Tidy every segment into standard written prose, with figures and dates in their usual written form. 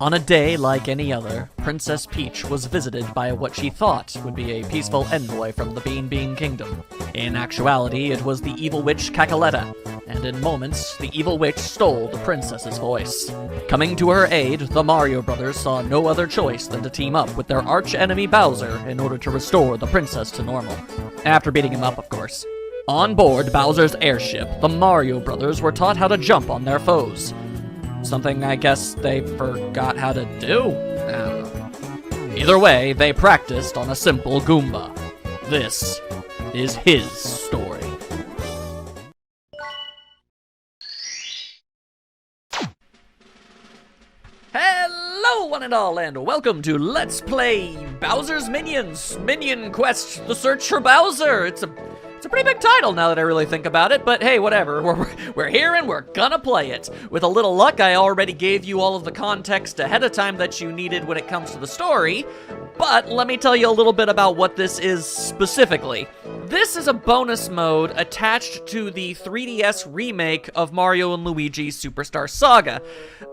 On a day like any other, Princess Peach was visited by what she thought would be a peaceful envoy from the Bean Kingdom. In actuality, it was the evil witch Cacaletta, and in moments, the evil witch stole the princess's voice. Coming to her aid, the Mario Brothers saw no other choice than to team up with their arch-enemy Bowser in order to restore the princess to normal. After beating him up, of course. On board Bowser's airship, the Mario Brothers were taught how to jump on their foes. Something I guess they forgot how to do? I don't know. Either way, they practiced on a simple Goomba. This is his story. Hello, one and all, and welcome to Let's Play Bowser's Minions! Minion Quest: The Search for Bowser! It's a pretty big title now that I really think about it, but hey, whatever. We're here and we're gonna play it. With a little luck, I already gave you all of the context ahead of time that you needed when it comes to the story, but let me tell you a little bit about what this is specifically. This is a bonus mode attached to the 3DS remake of Mario & Luigi's Superstar Saga.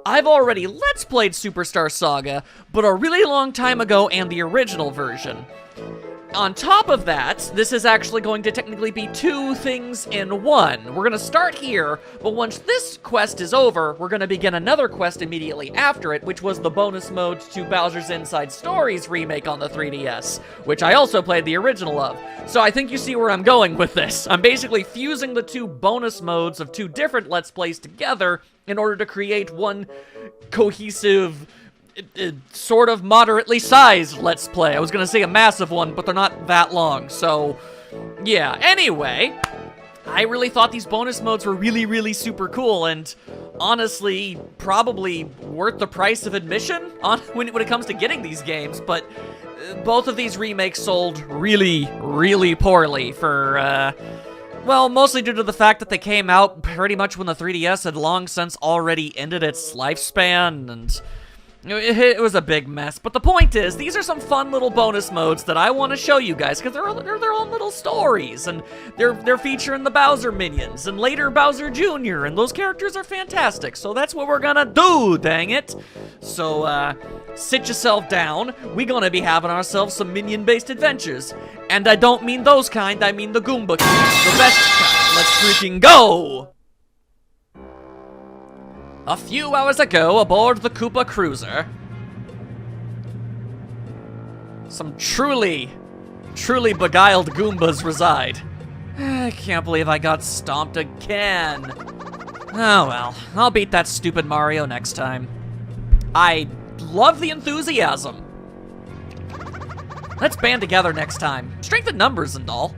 I've already Let's Played Superstar Saga, but a really long time ago and the original version. On top of that, this is actually going to technically be two things in one. We're going to start here, but once this quest is over, we're going to begin another quest immediately after it, which was the bonus mode to Bowser's Inside Stories remake on the 3DS, which I also played the original of. So I think you see where I'm going with this. I'm basically fusing the two bonus modes of two different Let's Plays together in order to create one cohesive, sort of moderately sized Let's Play. I was gonna say a massive one, but they're not that long, so yeah. Anyway, I really thought these bonus modes were really super cool, and honestly, probably worth the price of admission when it comes to getting these games, but both of these remakes sold really poorly for, well, mostly due to the fact that they came out pretty much when the 3DS had long since already ended its lifespan, and it was a big mess. But the point is, these are some fun little bonus modes that I want to show you guys, because they're their own little stories, and they're featuring the Bowser minions, and later Bowser Jr., and those characters are fantastic, so that's what we're gonna do, dang it. So, sit yourself down. We're gonna be having ourselves some minion-based adventures. And I don't mean those kind, I mean the Goomba kind, the best kind. Let's freaking go! A few hours ago, aboard the Koopa Cruiser, some truly beguiled Goombas reside. I can't believe I got stomped again. Oh well, I'll beat that stupid Mario next time. I love the enthusiasm. Let's band together next time. Strength in numbers and all.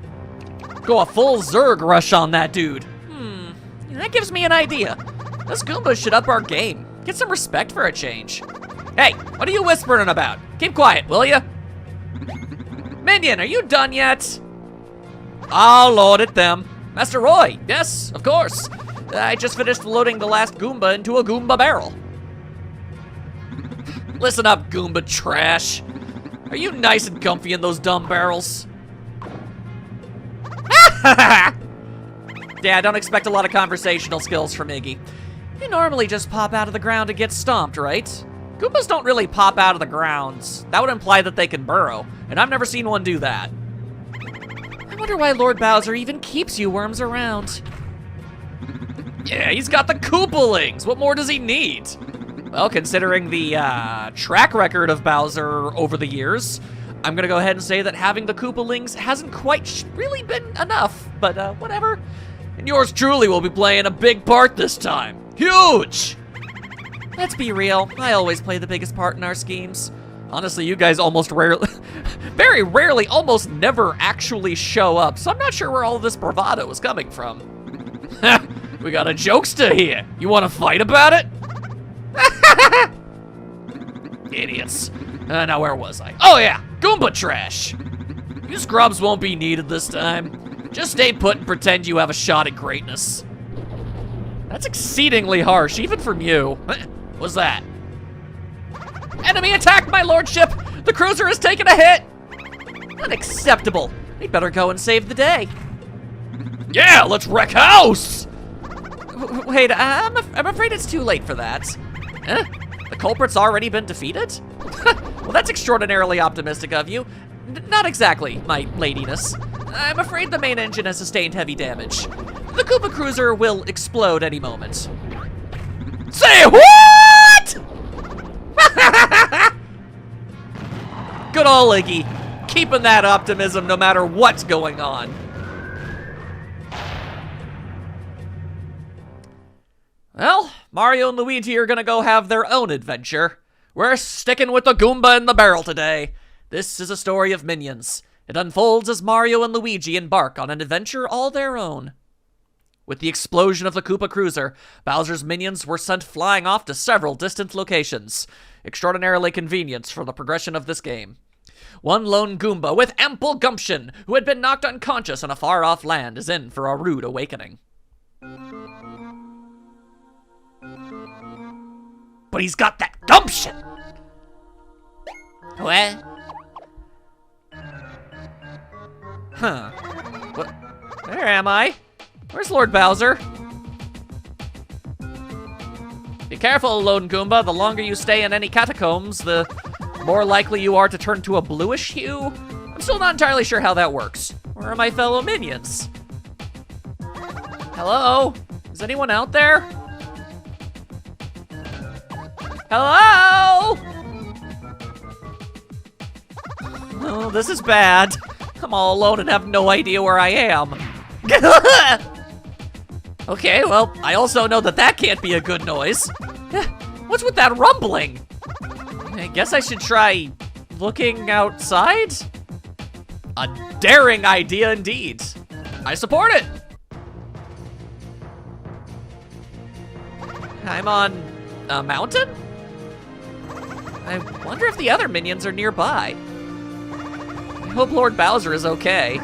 Go a full Zerg rush on that dude. That gives me an idea. Those Goombas should up our game. Get some respect for a change. Hey, what are you whispering about? Keep quiet, will ya? Minion, are you done yet? I'll load at them. Master Roy, yes, of course. I just finished loading the last Goomba into a Goomba barrel. Listen up, Goomba trash. Are you nice and comfy in those dumb barrels? Yeah, don't expect a lot of conversational skills from Iggy. You normally just pop out of the ground and get stomped, right? Goombas don't really pop out of the ground. That would imply that they can burrow, and I've never seen one do that. I wonder why Lord Bowser even keeps you worms around. Yeah, he's got the Koopalings. What more does he need? Well, considering the track record of Bowser over the years, I'm gonna go ahead and say that having the Koopalings hasn't quite really been enough, but whatever. And yours truly will be playing a big part this time. Huge! Let's be real, I always play the biggest part in our schemes. Honestly, you guys almost rarely, very rarely, almost never actually show up, so I'm not sure where all of this bravado is coming from. We got a jokester here. You wanna fight about it? Idiots. Now where was I? Oh yeah, Goomba trash. You scrubs won't be needed this time. Just stay put and pretend you have a shot at greatness. That's exceedingly harsh, even from you. What's that? Enemy attack, my lordship! The cruiser has taken a hit! Unacceptable. We'd better go and save the day. Yeah, let's wreck house! Wait, I'm afraid it's too late for that. culprit's already been defeated? Well, that's extraordinarily optimistic of you. Not exactly, my ladiness. I'm afraid the main engine has sustained heavy damage. The Goomba Cruiser will explode any moment. Say what?! Good ol' Iggy, keeping that optimism no matter what's going on. Well, Mario and Luigi are gonna go have their own adventure. We're sticking with the Goomba in the barrel today. This is a story of minions. It unfolds as Mario and Luigi embark on an adventure all their own. With the explosion of the Koopa Cruiser, Bowser's minions were sent flying off to several distant locations. Extraordinarily convenient for the progression of this game. One lone Goomba with ample gumption, who had been knocked unconscious in a far-off land, is in for a rude awakening. But he's got that gumption! What? Huh. What? Where am I? Where's Lord Bowser? Be careful, Lone Goomba. The longer you stay in any catacombs, the more likely you are to turn to a bluish hue. I'm still not entirely sure how that works. Where are my fellow minions? Hello? Is anyone out there? Hello? Oh, this is bad. I'm all alone and have no idea where I am. Okay, well, I also know that that can't be a good noise. What's with that rumbling? I guess I should try looking outside? A daring idea indeed. I support it. I'm on a mountain? I wonder if the other minions are nearby. I hope Lord Bowser is okay.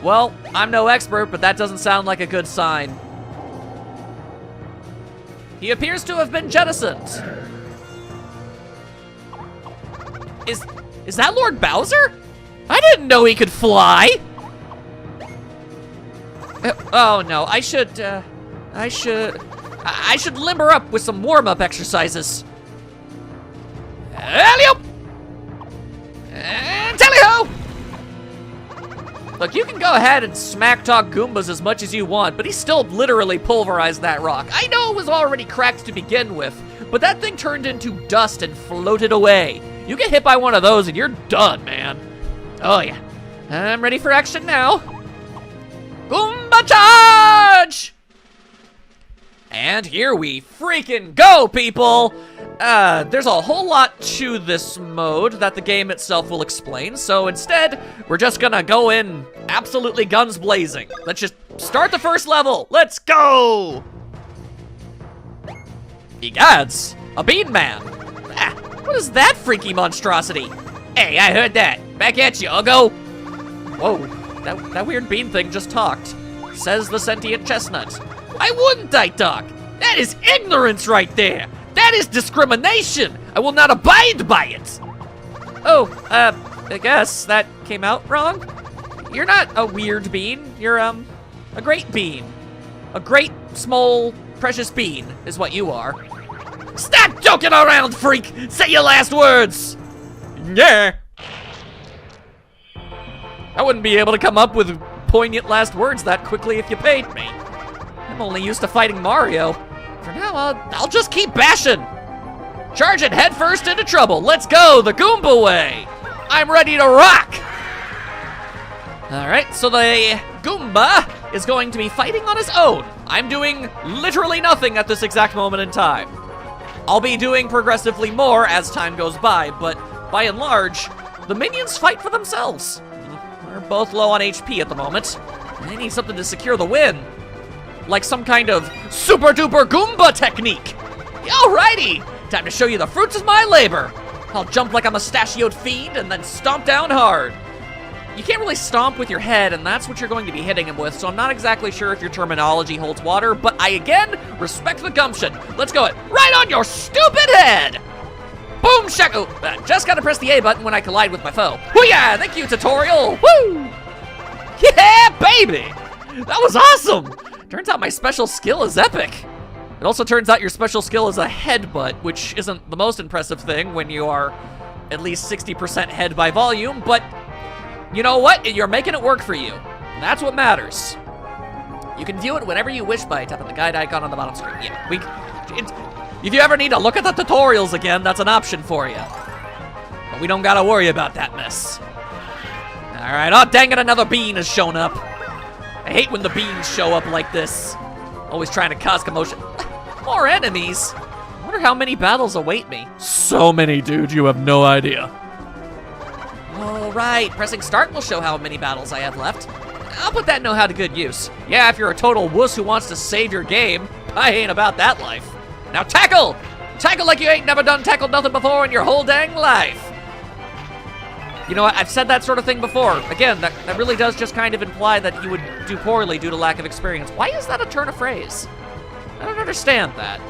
Well, I'm no expert, but that doesn't sound like a good sign. He appears to have been jettisoned. Is that Lord Bowser? I didn't know he could fly. Oh no, I should limber up with some warm-up exercises. Alley-oop! And tally-ho! Look, you can go ahead and smack-talk Goombas as much as you want, but he still literally pulverized that rock. I know it was already cracked to begin with, but that thing turned into dust and floated away. You get hit by one of those and you're done, man. Oh yeah, I'm ready for action now. Goomba charge! And here we freaking go, people! There's a whole lot to this mode that the game itself will explain, so instead, we're just gonna go in absolutely guns blazing. Let's just start the first level. Let's go! Egads, a bean man. Ah, what is that freaky monstrosity? Hey, I heard that. Back at you, Uggo. Whoa, that weird bean thing just talked. Says the sentient chestnut. Why wouldn't I talk? That is ignorance right there. That is discrimination. I will not abide by it. Oh, I guess that came out wrong. You're not a weird bean. You're, a great bean. A great, small, precious bean is what you are. Stop joking around, freak. Say your last words. Yeah. I wouldn't be able to come up with poignant last words that quickly if you paid me. I'm only used to fighting Mario. For now, I'll just keep bashing. Charging headfirst into trouble. Let's go the Goomba way. I'm ready to rock. All right, so the Goomba is going to be fighting on his own. I'm doing literally nothing at this exact moment in time. I'll be doing progressively more as time goes by, but by and large, the minions fight for themselves. They're both low on HP at the moment. They need something to secure the win. Like some kind of super duper Goomba technique. Alrighty, time to show you the fruits of my labor. I'll jump like a mustachioed fiend and then stomp down hard. You can't really stomp with your head, and that's what you're going to be hitting him with, so I'm not exactly sure if your terminology holds water, but I again respect the gumption. Let's go it right on your stupid head. Boom shaka. Oh, just gotta press the A button when I collide with my foe. Hoo-yah, thank you, tutorial. Woo! Yeah, baby. That was awesome. Turns out my special skill is epic. It also turns out your special skill is a headbutt, which isn't the most impressive thing when you are at least 60% head by volume, but you know what? You're making it work for you. That's what matters. You can view it whenever you wish by tapping the guide icon on the bottom screen. Yeah, if you ever need to look at the tutorials again, that's an option for you. But we don't gotta worry about that mess. All right, oh dang it, another bean has shown up. I hate when the beans show up like this. Always trying to cause commotion. More enemies? I wonder how many battles await me. So many, dude, you have no idea. All right, pressing start will show how many battles I have left. I'll put that know-how to good use. Yeah, if you're a total wuss who wants to save your game, I ain't about that life. Now tackle! Tackle like you ain't never done tackled nothing before in your whole dang life. You know what, I've said that sort of thing before. Again, that really does just kind of imply that you would do poorly due to lack of experience. Why is that a turn of phrase? I don't understand that.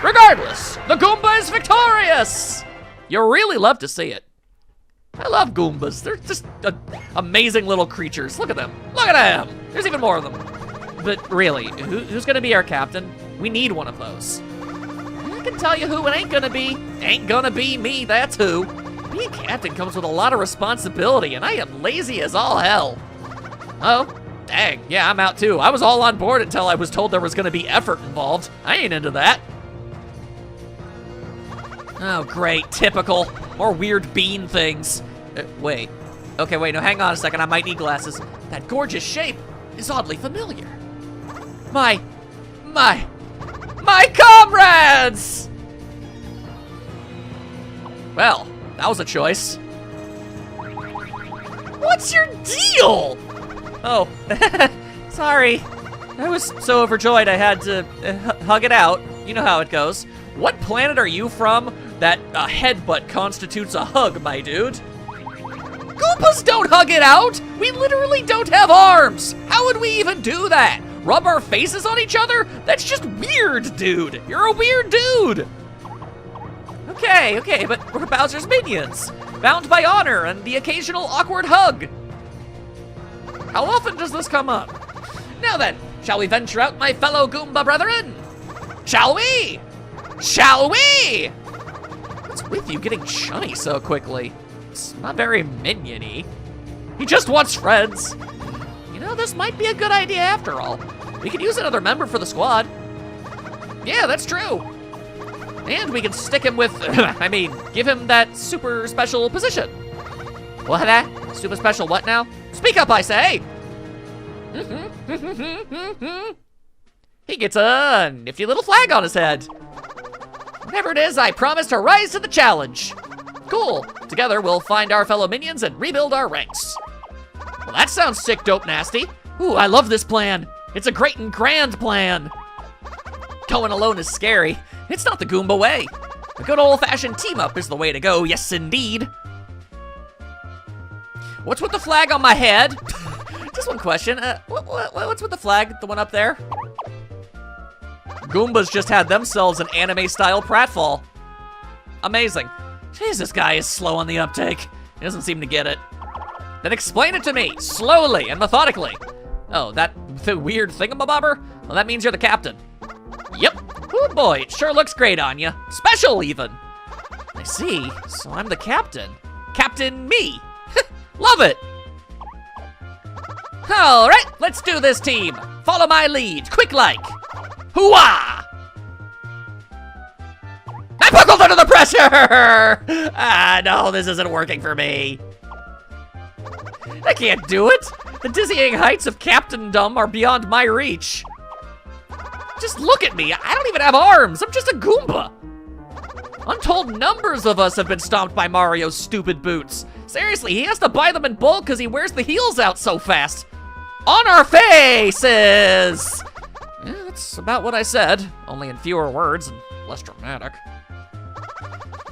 Regardless, the Goomba is victorious! You'll really love to see it. I love Goombas. They're just amazing little creatures. Look at them. Look at them! There's even more of them. But really, who's gonna be our captain? We need one of those. I can tell you who it ain't gonna be. Ain't gonna be me, that's who. Being captain comes with a lot of responsibility, and I am lazy as all hell. Oh, dang, yeah, I'm out too. I was all on board until I was told there was gonna be effort involved. I ain't into that. Oh, great, typical. More weird bean things. Wait. Okay, wait, no, hang on a second, I might need glasses. That gorgeous shape is oddly familiar. My comrades! Well, that was a choice. What's your deal? Oh, sorry. I was so overjoyed I had to hug it out. You know how it goes. What planet are you from that a headbutt constitutes a hug, my dude? Goombas don't hug it out! We literally don't have arms! How would we even do that? Rub our faces on each other? That's just weird, dude. You're a weird dude. Okay, but we're Bowser's minions, bound by honor and the occasional awkward hug. How often does this come up? Now then, shall we venture out, my fellow Goomba brethren? Shall we? Shall we? What's with you getting chummy so quickly? It's not very minion-y. He just wants friends. You know, this might be a good idea after all. We could use another member for the squad. Yeah, that's true. And we can stick him with, give him that super special position. What? Super special what now? Speak up, I say! He gets a nifty little flag on his head. Whatever it is, I promise to rise to the challenge. Cool. Together, we'll find our fellow minions and rebuild our ranks. Well, that sounds sick, dope, nasty. Ooh, I love this plan. It's a great and grand plan. Going alone is scary. It's not the Goomba way. A good old-fashioned team-up is the way to go, yes indeed. What's with the flag on my head? Just one question, what's with the flag, the one up there? Goombas just had themselves an anime-style pratfall. Amazing. Jeez, this guy is slow on the uptake. He doesn't seem to get it. Then explain it to me, slowly and methodically. Oh, the weird thingamabobber? Well, that means you're the captain. Yep. Oh boy, it sure looks great on you. Special, even. I see, so I'm the captain. Captain me. Love it. All right, let's do this, team. Follow my lead, quick like. Hooah! I buckled under the pressure! No, this isn't working for me. I can't do it. The dizzying heights of captaindom are beyond my reach. Just look at me. I don't even have arms. I'm just a Goomba. Untold numbers of us have been stomped by Mario's stupid boots. Seriously, he has to buy them in bulk because he wears the heels out so fast. On our faces! Yeah, that's about what I said, only in fewer words and less dramatic.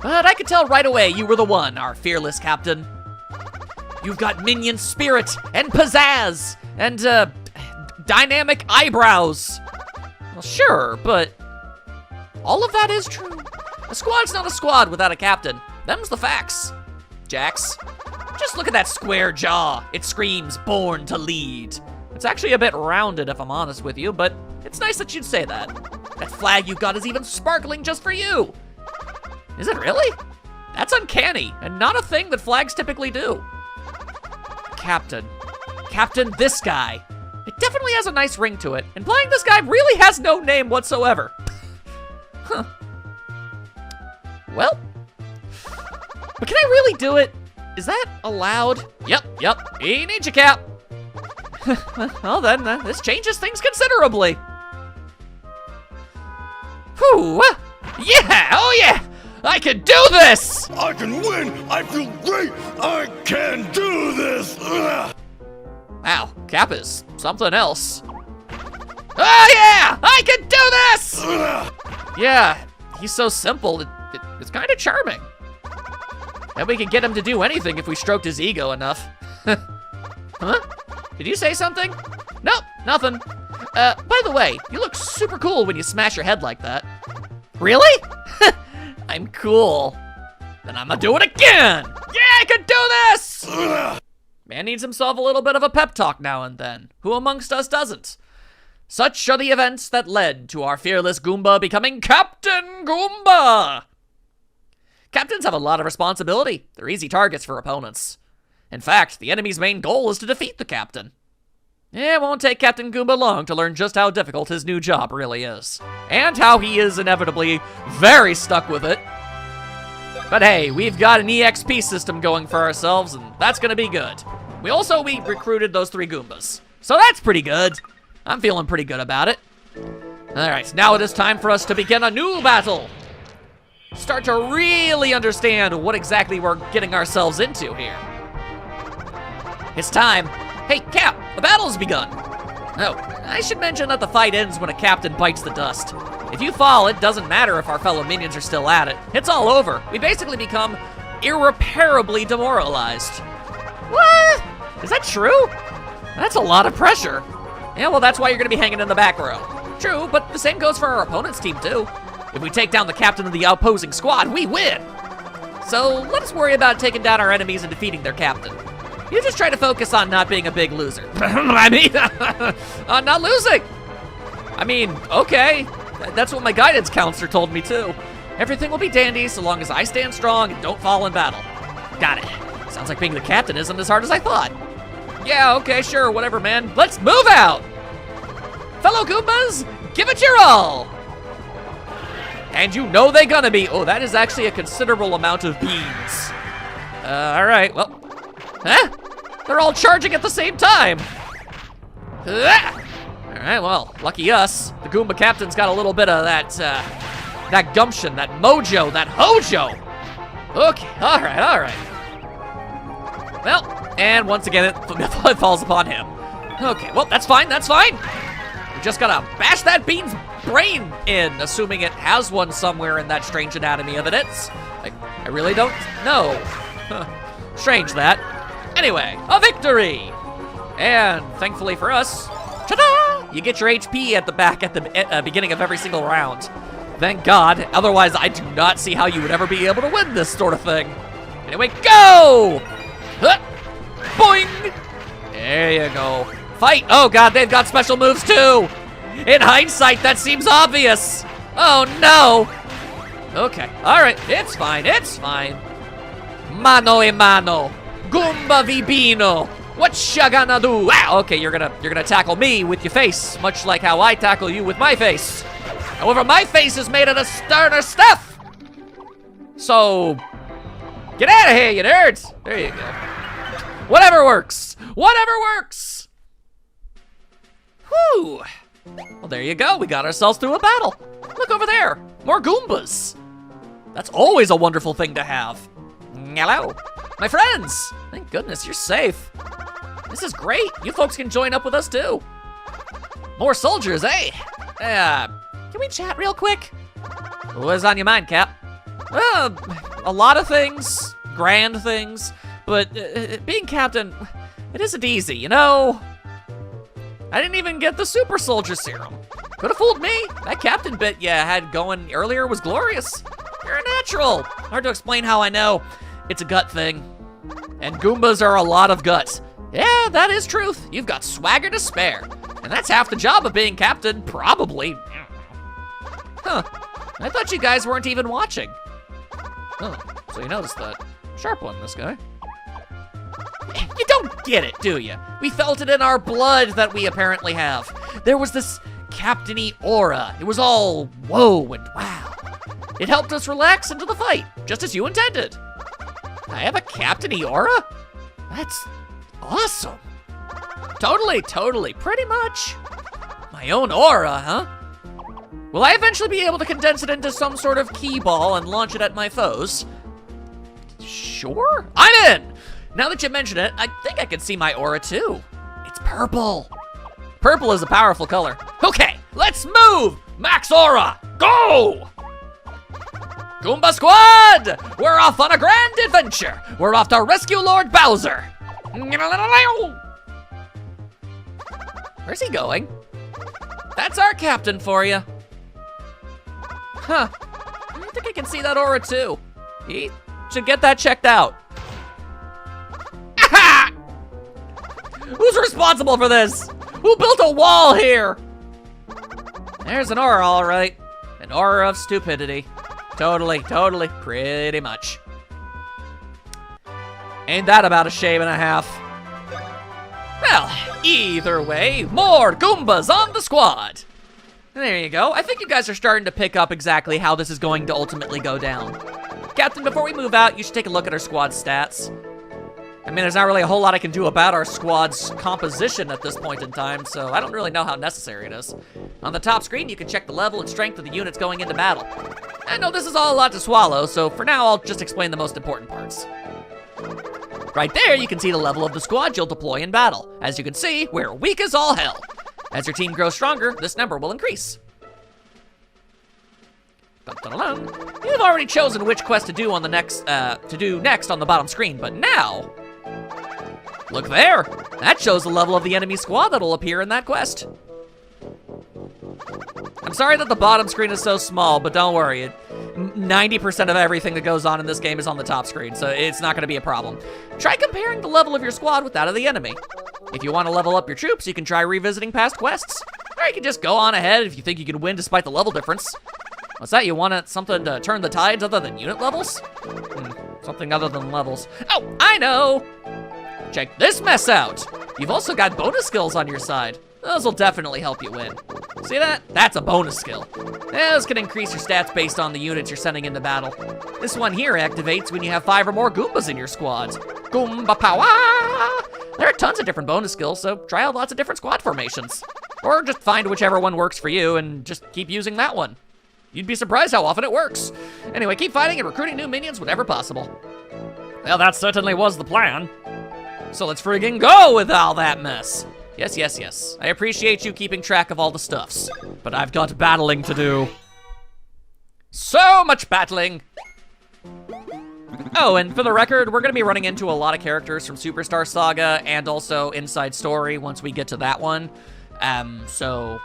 But I could tell right away you were the one, our fearless captain. You've got minion spirit and pizzazz and dynamic eyebrows. Well, sure, but all of that is true. A squad's not a squad without a captain. Them's the facts, Jax. Just look at that square jaw. It screams born to lead. It's actually a bit rounded if I'm honest with you, but it's nice that you'd say that. That flag you got is even sparkling just for you. Is it really? That's uncanny, and not a thing that flags typically do. Captain. Captain this guy. It definitely has a nice ring to it, and playing this guy really has no name whatsoever. Huh. Well. But can I really do it? Is that allowed? Yep. He needs you, Cap. Well then, this changes things considerably. Whew. Yeah, oh yeah! I can do this! I can win! I feel great! I can do this! Ugh. Wow, Cap is something else. Oh yeah! I can do this! Ugh. Yeah, he's so simple, it's kind of charming. And we could get him to do anything if we stroked his ego enough. Huh? Did you say something? Nope, nothing. By the way, you look super cool when you smash your head like that. Really? I'm cool. Then I'm gonna do it again! Yeah, I can do this! Ugh. Man needs himself a little bit of a pep talk now and then. Who amongst us doesn't? Such are the events that led to our fearless Goomba becoming Captain Goomba! Captains have a lot of responsibility. They're easy targets for opponents. In fact, the enemy's main goal is to defeat the captain. It won't take Captain Goomba long to learn just how difficult his new job really is. And how he is inevitably very stuck with it. But hey, we've got an EXP system going for ourselves, and that's gonna be good. We recruited those 3 Goombas. So that's pretty good. I'm feeling pretty good about it. Alright, now it is time for us to begin a new battle. Start to really understand what exactly we're getting ourselves into here. It's time. Hey, Cap, the battle's begun. Oh, I should mention that the fight ends when a captain bites the dust. If you fall, it doesn't matter if our fellow minions are still at it. It's all over. We basically become irreparably demoralized. What? Is that true? That's a lot of pressure. Yeah, well, that's why you're gonna be hanging in the back row. True, but the same goes for our opponent's team, too. If we take down the captain of the opposing squad, we win. So let us worry about taking down our enemies and defeating their captain. You just try to focus on not being a big loser. I mean, on not losing. I mean, okay. That's what my guidance counselor told me too. Everything will be dandy so long as I stand strong and don't fall in battle. Got it. Sounds like being the captain isn't as hard as I thought. Yeah, okay, sure, whatever, man. Let's move out. Fellow Goombas, give it your all. And you know they're gonna be. Oh, that is actually a considerable amount of beans. All right, well. Huh? They're all charging at the same time. All right, well, lucky us. The Goomba captain's got a little bit of that gumption, that mojo, that hojo. Okay, all right. Well, and once again, it falls upon him. Okay, well, that's fine. We just gotta bash that bean's brain in, assuming it has one somewhere in that strange anatomy of its. I really don't know. Strange that. Anyway, a victory! And thankfully for us, ta-da! You get your HP at the back at the beginning of every single round. Thank God, otherwise I do not see how you would ever be able to win this sort of thing. Anyway, go! Huh. Boing! There you go. Fight! Oh God, they've got special moves too! In hindsight, that seems obvious! Oh no! Okay, alright, it's fine. Mano a mano. Goomba vibino. What ya gonna do? Ah, okay, you're gonna tackle me with your face, much like how I tackle you with my face. However, my face is made of the sterner stuff. So, get out of here, you nerds. There you go. Whatever works. Whew. Well, there you go. We got ourselves through a battle. Look over there. More Goombas. That's always a wonderful thing to have. Hello. My friends. Thank goodness you're safe. This is great. You folks can join up with us too. More soldiers, eh? Can we chat real quick? What's on your mind, Cap? A lot of things. Grand things. But being captain, it isn't easy, you know? I didn't even get the super soldier serum. Could have fooled me. That captain bit you had going earlier was glorious. You're a natural. Hard to explain how I know. It's a gut thing. And Goombas are a lot of guts. Yeah, that is truth. You've got swagger to spare. And that's half the job of being captain, probably. Huh. I thought you guys weren't even watching. Oh, so you noticed that. Sharp one, this guy. You don't get it, do you? We felt it in our blood that we apparently have. There was this captain-y aura. It was all whoa and wow. It helped us relax into the fight, just as you intended. I have a captain-y aura? That's awesome. Totally, pretty much. My own aura, huh? Will I eventually be able to condense it into some sort of key ball and launch it at my foes? Sure, I'm in! Now that you mention it, I think I can see my aura too. It's purple. Purple is a powerful color. Okay, let's move! Max aura, go! Goomba Squad! We're off on a grand adventure! We're off to rescue Lord Bowser! Where's he going? That's our captain for you. Huh. I think I can see that aura too. He should get that checked out. Aha! Who's responsible for this? Who built a wall here? There's an aura, all right. An aura of stupidity. Totally, pretty much. Ain't that about a shame and a half? Well, either way, more Goombas on the squad. There you go. I think you guys are starting to pick up exactly how this is going to ultimately go down. Captain, before we move out, you should take a look at our squad stats. I mean, there's not really a whole lot I can do about our squad's composition at this point in time, so I don't really know how necessary it is. On the top screen, you can check the level and strength of the units going into battle. I know this is all a lot to swallow, so for now, I'll just explain the most important parts. Right there, you can see the level of the squad you'll deploy in battle. As you can see, we're weak as all hell. As your team grows stronger, this number will increase. Dun-dun-dun. You've already chosen which quest to do on the next on the bottom screen, but now, look there. That shows the level of the enemy squad that'll appear in that quest. I'm sorry that the bottom screen is so small, but don't worry. 90% of everything that goes on in this game is on the top screen, so it's not gonna be a problem. Try comparing the level of your squad with that of the enemy. If you want to level up your troops, you can try revisiting past quests. Or you can just go on ahead if you think you can win despite the level difference. What's that, you want something to turn the tides other than unit levels? Something other than levels. Oh, I know! Check this mess out! You've also got bonus skills on your side. Those will definitely help you win. See that? That's a bonus skill. Those can increase your stats based on the units you're sending into battle. This one here activates when you have 5 or more Goombas in your squads. Goomba power! There are tons of different bonus skills, so try out lots of different squad formations. Or just find whichever one works for you and just keep using that one. You'd be surprised how often it works. Anyway, keep fighting and recruiting new minions whenever possible. Well, that certainly was the plan. So let's friggin' go with all that mess. Yes. I appreciate you keeping track of all the stuffs, but I've got battling to do. So much battling. Oh, and for the record, we're gonna be running into a lot of characters from Superstar Saga and also Inside Story once we get to that one. So,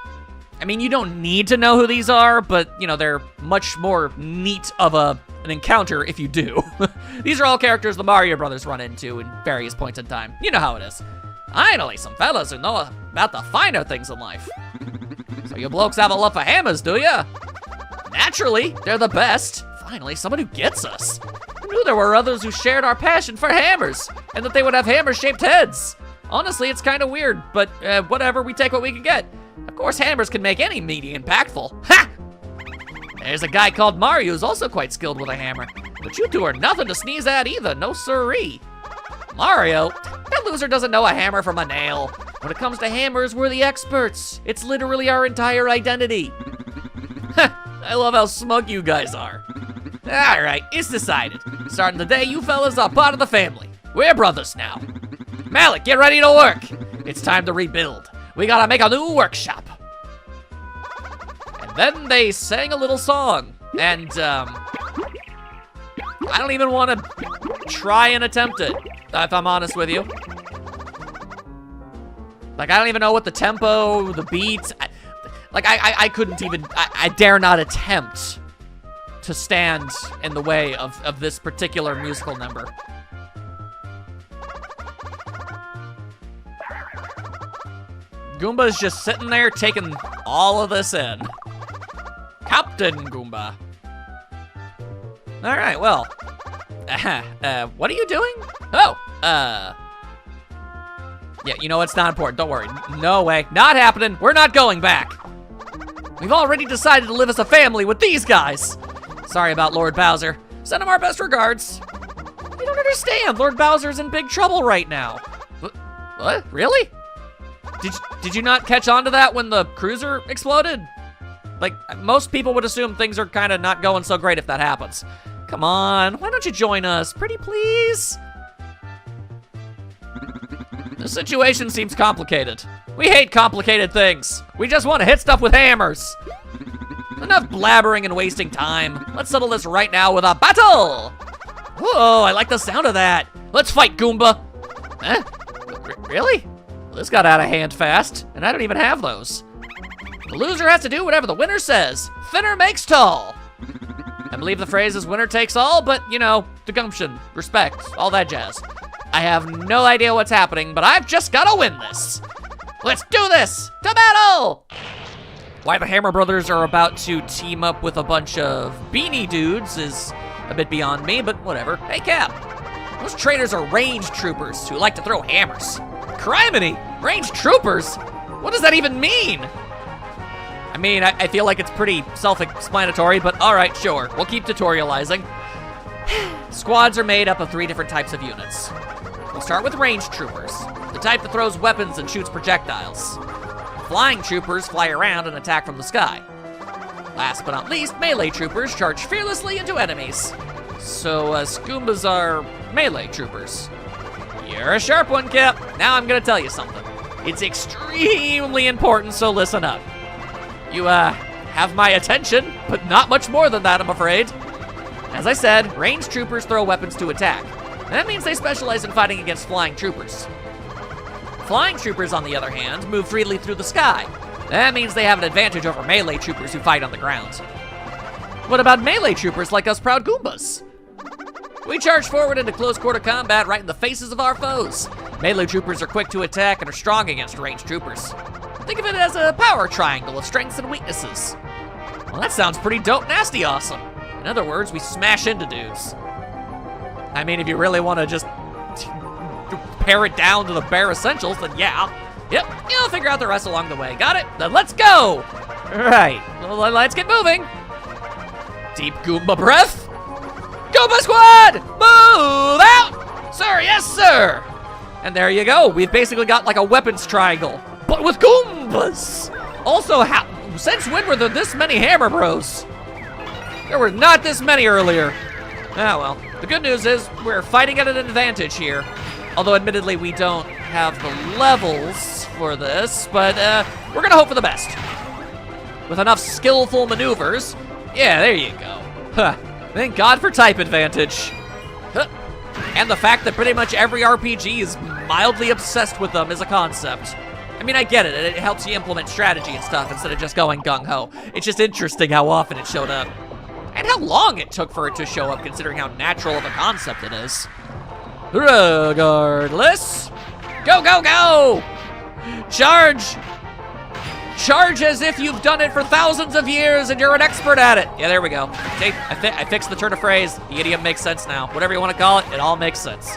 I mean, you don't need to know who these are, but, you know, they're much more neat of an encounter if you do. These are all characters the Mario Brothers run into in various points in time. You know how it is. Finally, some fellas who know about the finer things in life. So you blokes have a love for hammers, do ya? Naturally, they're the best. Finally, someone who gets us. Who knew there were others who shared our passion for hammers, and that they would have hammer-shaped heads? Honestly, it's kind of weird, but whatever, we take what we can get. Of course, hammers can make any meaty impactful. Ha! There's a guy called Mario who's also quite skilled with a hammer, but you two are nothing to sneeze at either, no siree. Mario? That loser doesn't know a hammer from a nail. When it comes to hammers, we're the experts. It's literally our entire identity. I love how smug you guys are. All right, it's decided. Starting today, you fellas are part of the family. We're brothers now. Malik, get ready to work. It's time to rebuild. We gotta make a new workshop. And then they sang a little song. And, I don't even want to try and attempt it, if I'm honest with you. Like, I don't even know what the tempo, the beats, I couldn't even, I dare not attempt to stand in the way of this particular musical number. Goomba's just sitting there taking all of this in. Captain Goomba. All right, well. What are you doing? Oh, yeah, you know, it's not important, don't worry. No way, not happening, we're not going back. We've already decided to live as a family with these guys. Sorry about Lord Bowser. Send him our best regards. You don't understand, Lord Bowser's in big trouble right now. What, really? Did you not catch on to that when the cruiser exploded? Like, most people would assume things are kind of not going so great if that happens. Come on, why don't you join us? Pretty please? The situation seems complicated. We hate complicated things. We just want to hit stuff with hammers. Enough blabbering and wasting time. Let's settle this right now with a battle! Whoa, I like the sound of that. Let's fight, Goomba. Huh? Really? Well, this got out of hand fast, and I don't even have those. The loser has to do whatever the winner says. Thinner makes tall. I believe the phrase is winner takes all, but, you know, the gumption, respect, all that jazz. I have no idea what's happening, but I've just gotta win this. Let's do this! To battle! Why the Hammer Brothers are about to team up with a bunch of beanie dudes is a bit beyond me, but whatever. Hey, Cap. Those traitors are range troopers who like to throw hammers. Criminy! Range troopers? What does that even mean? I mean, I feel like it's pretty self-explanatory, but all right, sure. We'll keep tutorializing. Squads are made up of 3 different types of units. We'll start with range troopers, the type that throws weapons and shoots projectiles. Flying troopers fly around and attack from the sky. Last but not least, melee troopers charge fearlessly into enemies. So, Goombas are melee troopers. You're a sharp one, Cap. Now I'm gonna tell you something. It's extremely important, so listen up. You, have my attention, but not much more than that, I'm afraid. As I said, ranged troopers throw weapons to attack. And that means they specialize in fighting against flying troopers. Flying troopers, on the other hand, move freely through the sky. That means they have an advantage over melee troopers who fight on the ground. What about melee troopers like us proud Goombas? We charge forward into close quarter combat right in the faces of our foes. Melee troopers are quick to attack and are strong against ranged troopers. Think of it as a power triangle of strengths and weaknesses. Well, that sounds pretty dope, nasty awesome. In other words, we smash into dudes. I mean, if you really want to just pare it down to the bare essentials, then yeah. Yep, you'll figure out the rest along the way. Got it? Then let's go! All right, well, let's get moving. Deep Goomba breath. Goomba squad, move out! Sir, yes, sir! And there you go. We've basically got like a weapons triangle, but with Goombas. Also, since when were there this many Hammer Bros? There were not this many earlier. Ah, well. The good news is we're fighting at an advantage here. Although, admittedly, we don't have the levels for this, but we're gonna hope for the best. With enough skillful maneuvers. Yeah, there you go. Huh. Thank God for type advantage. Huh. And the fact that pretty much every RPG is mildly obsessed with them as a concept. I mean, I get it. It helps you implement strategy and stuff instead of just going gung-ho. It's just interesting how often it showed up. And how long it took for it to show up, considering how natural of a concept it is. Regardless. Go, go, go! Charge! Charge as if you've done it for thousands of years and you're an expert at it. Yeah, there we go. See, I fixed the turn of phrase. The idiom makes sense now. Whatever you want to call it, it all makes sense.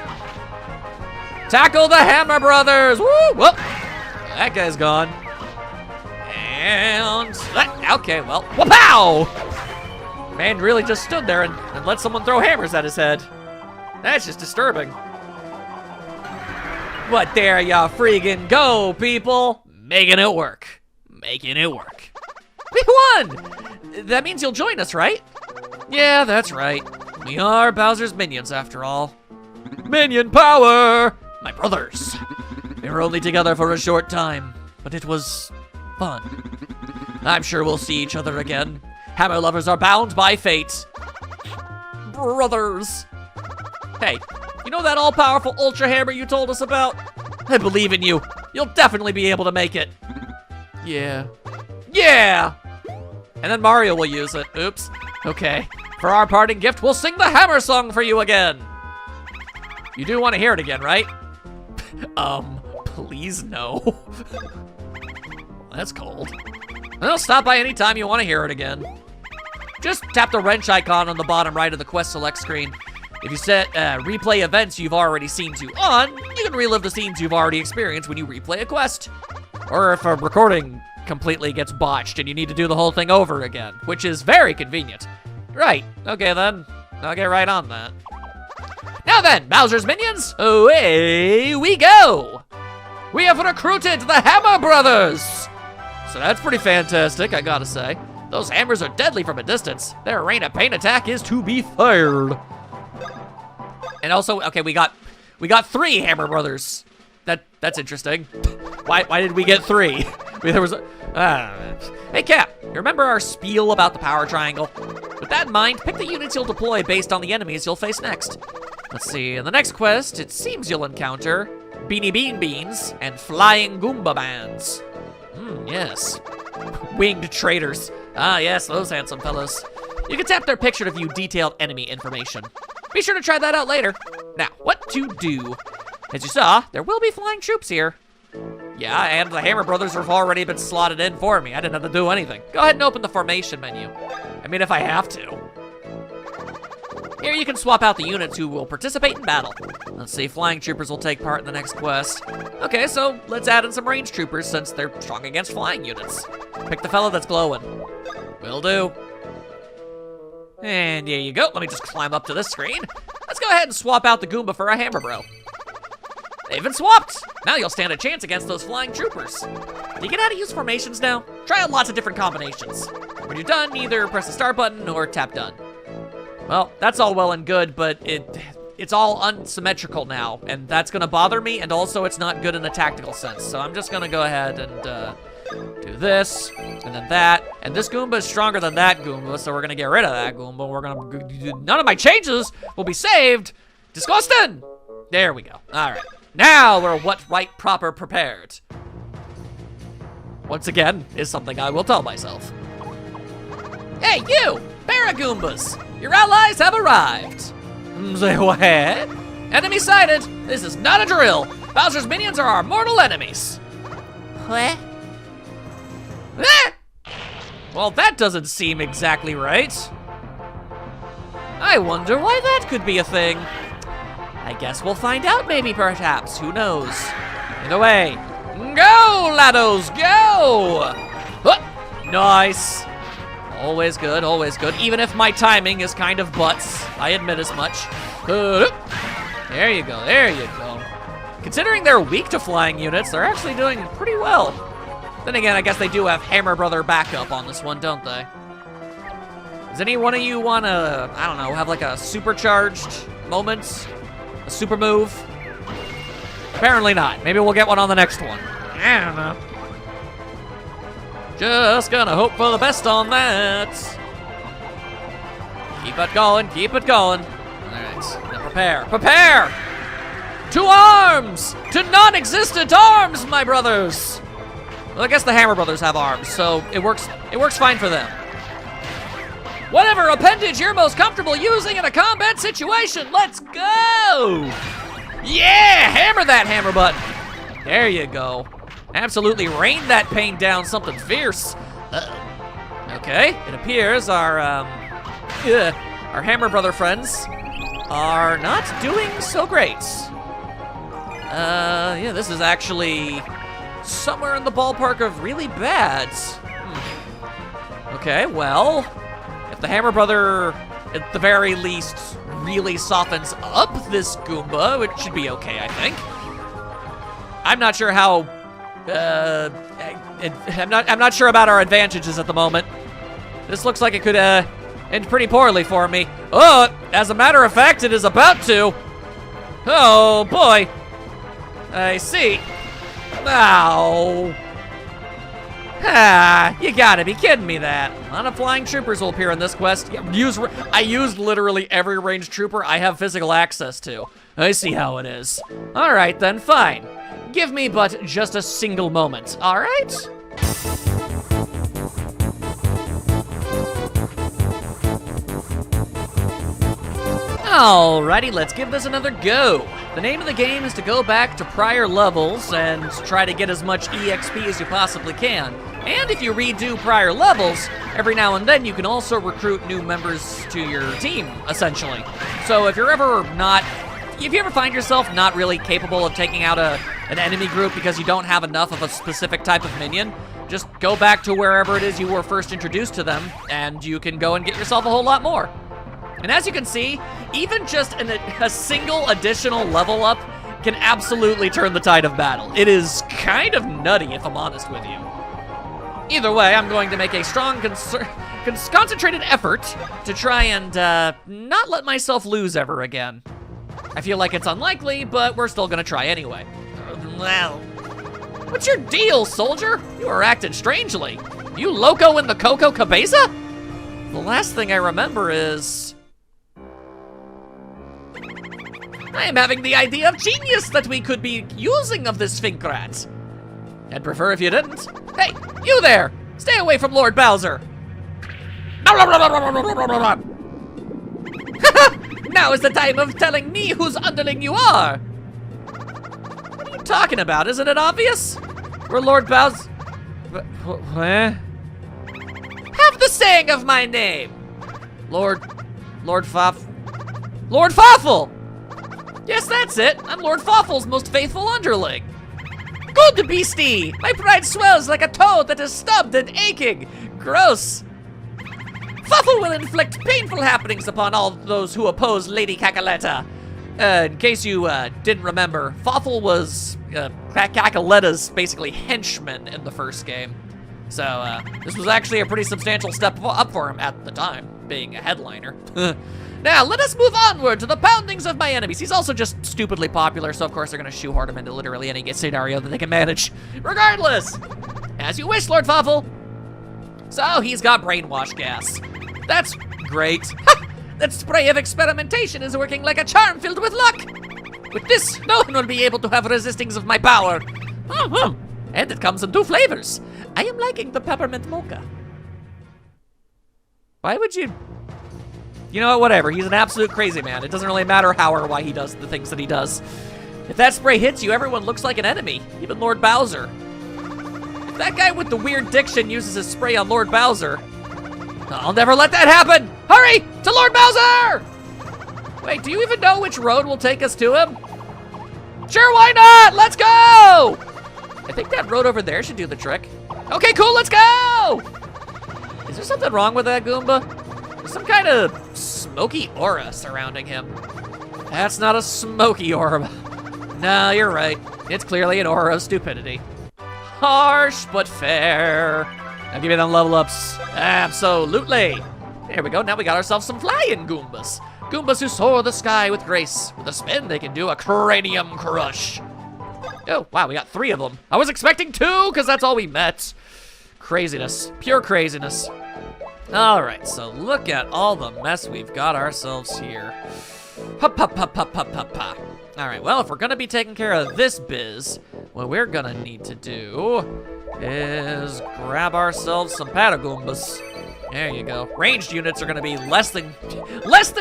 Tackle the Hammer Brothers! Woo! Whoop! That guy's gone. And... okay, well... Wha-pow! Man really just stood there and let someone throw hammers at his head. That's just disturbing. But there ya freaking go, people! Making it work. Making it work. We won! That means you'll join us, right? Yeah, that's right. We are Bowser's minions, after all. Minion power! My brothers. We were only together for a short time, but it was fun. I'm sure we'll see each other again. Hammer lovers are bound by fate. Brothers. Hey, you know that all-powerful Ultra Hammer you told us about? I believe in you. You'll definitely be able to make it. Yeah. Yeah! And then Mario will use it. Oops. Okay. For our parting gift, we'll sing the Hammer Song for you again. You do want to hear it again, right? Please no. That's cold. Well, stop by any time you want to hear it again. just tap the wrench icon on the bottom right of the quest select screen. If you set replay events you've already seen to on, you can relive the scenes you've already experienced when you replay a quest. Or if a recording completely gets botched and you need to do the whole thing over again, which is very convenient. Right, okay then, I'll get right on that. Now then, Bowser's Minions, away we go! We have recruited the Hammer Brothers! So that's pretty fantastic, I gotta say. Those hammers are deadly from a distance. Their rain of pain attack is to be feared. And also, okay, we got 3 Hammer Brothers. That's interesting. Why did we get 3? There was Hey Cap, you remember our spiel about the power triangle? With that in mind, pick the units you'll deploy based on the enemies you'll face next. Let's see, in the next quest, it seems you'll encounter Beanie Bean Beans and Flying Goomba Bands. Yes. Winged traitors. Ah, yes, those handsome fellows. You can tap their picture to view detailed enemy information. Be sure to try that out later. Now, what to do? As you saw, there will be flying troops here. Yeah, and the Hammer Brothers have already been slotted in for me. I didn't have to do anything. Go ahead and open the formation menu. I mean, if I have to. Here you can swap out the units who will participate in battle. Let's see, flying troopers will take part in the next quest. Okay, so let's add in some range troopers since they're strong against flying units. Pick the fellow that's glowing. Will do. And there you go. Let me just climb up to this screen. Let's go ahead and swap out the Goomba for a Hammer Bro. They've been swapped. Now you'll stand a chance against those flying troopers. Do you get how to use formations now? Try out lots of different combinations. When you're done, either press the start button or tap done. Well, that's all well and good, but it's all unsymmetrical now, and that's gonna bother me, and also it's not good in a tactical sense. So I'm just gonna go ahead and do this, and then that, and this Goomba is stronger than that Goomba, so we're gonna get rid of that Goomba. We're gonna, none of my changes will be saved. Disgusting! There we go, all right. Now we're proper prepared. Once again, is something I will tell myself. Hey, you! Paragoombas! Your allies have arrived! Say what? Enemy sighted! This is not a drill! Bowser's minions are our mortal enemies! What? Well, that doesn't seem exactly right. I wonder why that could be a thing. I guess we'll find out maybe, perhaps. Who knows? Either way, go, laddos, go! Nice. Always good, even if my timing is kind of butts. I admit as much. There you go. Considering they're weak to flying units, they're actually doing pretty well. Then again, I guess they do have Hammer Brother backup on this one, don't they? Does any one of you want to, I don't know, have like a supercharged moment? A super move? Apparently not. Maybe we'll get one on the next one. I don't know. Just gonna hope for the best on that. Keep it going, keep it going. All right, now prepare. To arms! To non-existent arms, my brothers! Well, I guess the Hammer Brothers have arms, so it works fine for them. Whatever appendage you're most comfortable using in a combat situation, let's go! Yeah, hammer that hammer button. There you go. Absolutely rain that pain down something fierce. Okay, it appears our Hammer Brother friends are not doing so great. Yeah, this is actually somewhere in the ballpark of really bad. Okay, well, if the Hammer Brother, at the very least, really softens up this Goomba, which should be okay, I think. I'm not sure how, I'm not sure about our advantages at the moment. This looks like it could, end pretty poorly for me. Oh, as a matter of fact, it is about to. Oh, boy. I see. Ow. Ah, you gotta be kidding me that. A lot of flying troopers will appear in this quest. I used literally every ranged trooper I have physical access to. I see how it is. All right, then, fine. Give me but just a single moment, all right? Alrighty, let's give this another go. The name of the game is to go back to prior levels and try to get as much EXP as you possibly can. And if you redo prior levels, every now and then you can also recruit new members to your team, essentially. So if you ever find yourself not really capable of taking out an enemy group because you don't have enough of a specific type of minion, just go back to wherever it is you were first introduced to them, and you can go and get yourself a whole lot more. And as you can see, even just a single additional level up can absolutely turn the tide of battle. It is kind of nutty, if I'm honest with you. Either way, I'm going to make a strong, concentrated effort to try and not let myself lose ever again. I feel like it's unlikely, but we're still gonna try anyway. Well, what's your deal, soldier? You are acting strangely. You loco in the Coco Cabeza? The last thing I remember is... I am having the idea of genius that we could be using of this Finkrat. I'd prefer if you didn't. Hey, you there! Stay away from Lord Bowser! Now is the time of telling me whose underling you are! What are you talking about? Isn't it obvious? We're Lord Bowser... What? Have the saying of my name! Lord Fawful! Yes, that's it. I'm Lord Fawful's most faithful underling. Good beastie! My pride swells like a toad that is stubbed and aching. Gross. Fawful will inflict painful happenings upon all those who oppose Lady Cacaletta. In case you didn't remember, Fawful was Cacaletta's basically henchman in the first game. So this was actually a pretty substantial step up for him at the time, being a headliner. Now, let us move onward to the poundings of my enemies. He's also just stupidly popular, so of course they're gonna shoehorn him into literally any scenario that they can manage. Regardless, as you wish, Lord Fawful. So, he's got brainwash gas. That's great. Ha! That spray of experimentation is working like a charm filled with luck. With this, no one will be able to have resistings of my power. And it comes in 2 flavors. I am liking the peppermint mocha. Why would you... You know what, whatever. He's an absolute crazy man. It doesn't really matter how or why he does the things that he does. If that spray hits you, everyone looks like an enemy, even Lord Bowser. If that guy with the weird diction uses his spray on Lord Bowser, I'll never let that happen! Hurry! To Lord Bowser! Wait, do you even know which road will take us to him? Sure, why not? Let's go! I think that road over there should do the trick. Okay, cool, let's go! Is there something wrong with that Goomba? There's some kind of smoky aura surrounding him. That's not a smoky orb. No, you're right. It's clearly an aura of stupidity. Harsh, but fair. I'll give you them level ups. Absolutely. There we go, now we got ourselves some flying Goombas. Goombas who soar the sky with grace. With a spin, they can do a cranium crush. Oh, wow, we got 3 of them. I was expecting 2, because that's all we met. Craziness, pure craziness. All right, so look at all the mess we've got ourselves here. Hup, hup, hup, hup, hup, hup, hup. All right, well, if we're gonna be taking care of this biz, what we're gonna need to do is grab ourselves some Patagoombas. There you go. Ranged units are gonna be less than